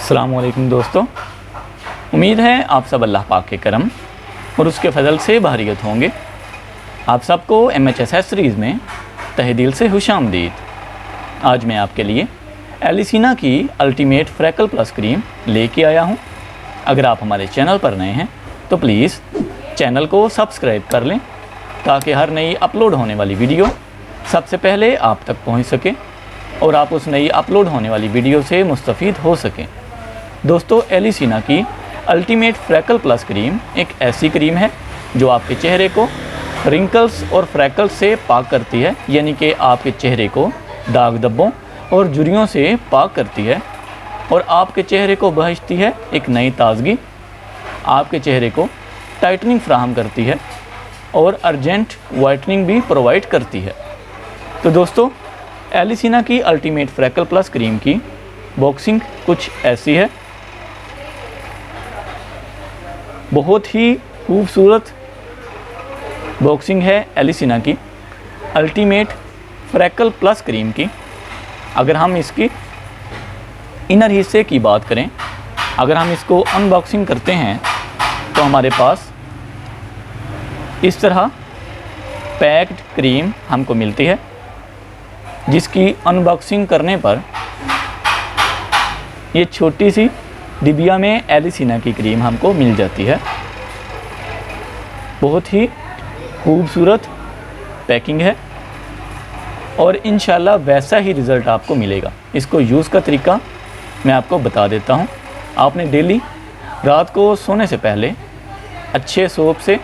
अस्सलाम वालेकुम दोस्तों, उम्मीद है आप सब अल्लाह पाक के करम और उसके फ़ज़ल से बहरियत होंगे। आप सबको MHSS सीरीज़ में तहे दिल से खुशामदीद। आज मैं आपके लिए एलिसीना की अल्टीमेट फ्रैकल प्लस क्रीम लेके आया हूँ। अगर आप हमारे चैनल पर नए हैं तो प्लीज़ चैनल को सब्सक्राइब कर लें ताकि हर नई अपलोड होने वाली वीडियो सबसे पहले आप तक पहुँच सके और आप उस नई अपलोड होने वाली वीडियो से मुस्तफ़ीद हो सकें। दोस्तों, एलिसीना की अल्टीमेट फ्रैकल प्लस क्रीम एक ऐसी क्रीम है जो आपके चेहरे को रिंकल्स और फ्रैकल्स से पाक करती है, यानी कि आपके चेहरे को दाग धब्बों और झुर्रियों से पाक करती है और आपके चेहरे को बख्शती है एक नई ताजगी। आपके चेहरे को टाइटनिंग फ्राहम करती है और अर्जेंट वाइटनिंग भी प्रोवाइड करती है। तो दोस्तों, एलिसीना की अल्टीमेट फ्रैकल प्लस क्रीम की बॉक्सिंग कुछ ऐसी है। बहुत ही खूबसूरत बॉक्सिंग है एलिसीना की अल्टीमेट फ्रैकल प्लस क्रीम की। अगर हम इसकी इनर हिस्से की बात करें, अगर हम इसको अनबॉक्सिंग करते हैं तो हमारे पास इस तरह पैक्ड क्रीम हमको मिलती है, जिसकी अनबॉक्सिंग करने पर ये छोटी सी डिबिया में एलिसीना की क्रीम हमको मिल जाती है। बहुत ही खूबसूरत पैकिंग है और इंशाल्लाह वैसा ही रिज़ल्ट आपको मिलेगा। इसको यूज़ का तरीका मैं आपको बता देता हूँ। आपने डेली रात को सोने से पहले अच्छे सोप से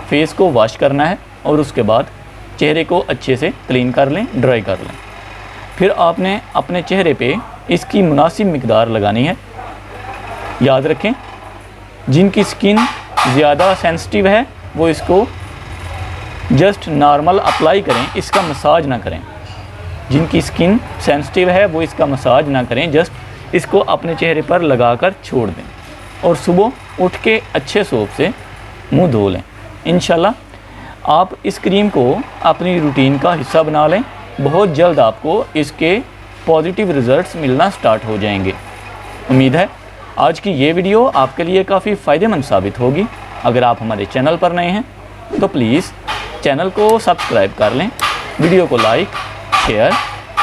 फेस को वॉश करना है और उसके बाद चेहरे को अच्छे से क्लीन कर लें, ड्राई कर लें। फिर आपने अपने चेहरे पे इसकी मुनासिब मिकदार लगानी है। याद रखें, जिनकी स्किन ज़्यादा सेंसिटिव है वो इसको जस्ट नॉर्मल अप्लाई करें, इसका मसाज ना करें। जिनकी स्किन सेंसिटिव है वो इसका मसाज ना करें, जस्ट इसको अपने चेहरे पर लगाकर छोड़ दें और सुबह उठ के अच्छे सोप से मुंह धो लें। इंशाल्लाह आप इस क्रीम को अपनी रूटीन का हिस्सा बना लें। बहुत जल्द आपको इसके पॉजिटिव रिज़ल्ट्स मिलना स्टार्ट हो जाएंगे। उम्मीद है आज की ये वीडियो आपके लिए काफ़ी फ़ायदेमंद साबित होगी। अगर आप हमारे चैनल पर नए हैं तो प्लीज़ चैनल को सब्सक्राइब कर लें, वीडियो को लाइक, शेयर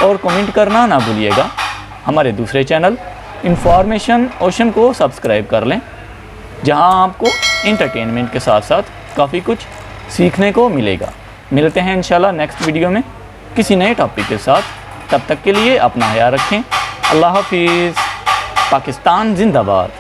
और कमेंट करना ना भूलिएगा। हमारे दूसरे चैनल इंफॉर्मेशन ओशन को सब्सक्राइब कर लें, जहां आपको इंटरटेनमेंट के साथ साथ काफ़ी कुछ सीखने को मिलेगा। मिलते हैं इंशाल्लाह नेक्स्ट वीडियो में किसी नए टॉपिक के साथ। तब तक के लिए अपना ख्याल रखें। अल्लाह हाफिज़। पाकिस्तान जिंदाबाद।